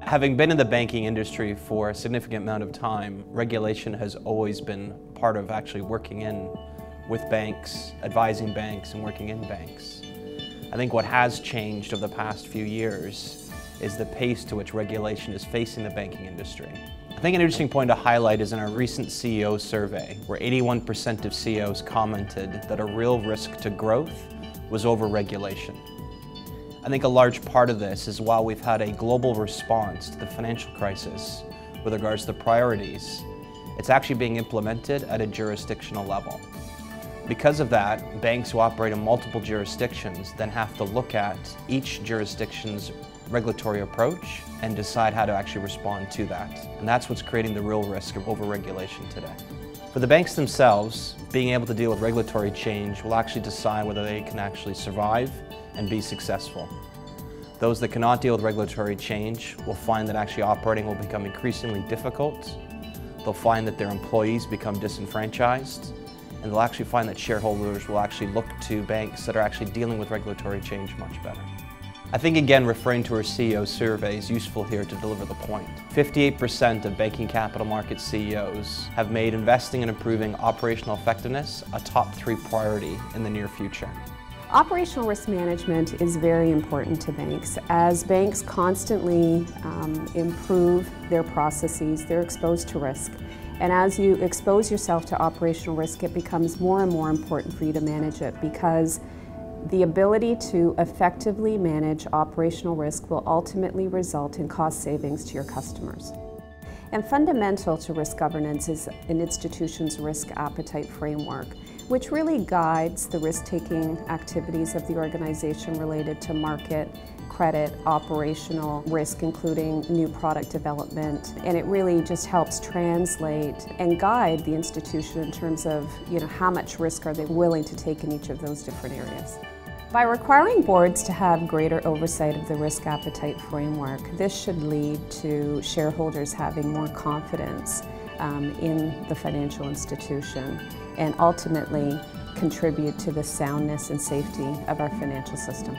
Having been in the banking industry for a significant amount of time, regulation has always been part of actually working in with banks, advising banks, and working in banks. I think what has changed over the past few years is the pace to which regulation is facing the banking industry. I think an interesting point to highlight is in our recent CEO survey, where 81% of CEOs commented that a real risk to growth was over-regulation. I think a large part of this is while we've had a global response to the financial crisis with regards to priorities, it's actually being implemented at a jurisdictional level. Because of that, banks who operate in multiple jurisdictions then have to look at each jurisdiction's regulatory approach and decide how to actually respond to that. And that's what's creating the real risk of over-regulation today. For the banks themselves, being able to deal with regulatory change will actually decide whether they can actually survive and be successful. Those that cannot deal with regulatory change will find that actually operating will become increasingly difficult. They'll find that their employees become disenfranchised, and they'll actually find that shareholders will actually look to banks that are actually dealing with regulatory change much better. I think again referring to our CEO survey is useful here to deliver the point. 58% of banking capital market CEOs have made investing and improving operational effectiveness a top 3 priority in the near future. Operational risk management is very important to banks. As banks constantly improve their processes, they're exposed to risk. And as you expose yourself to operational risk, it becomes more and more important for you to manage it, because the ability to effectively manage operational risk will ultimately result in cost savings to your customers. And fundamental to risk governance is an institution's risk appetite framework, which really guides the risk-taking activities of the organization related to market, credit, operational risk, including new product development. And it really just helps translate and guide the institution in terms of, how much risk are they willing to take in each of those different areas. By requiring boards to have greater oversight of the risk appetite framework, this should lead to shareholders having more confidence in the financial institution and ultimately contribute to the soundness and safety of our financial system.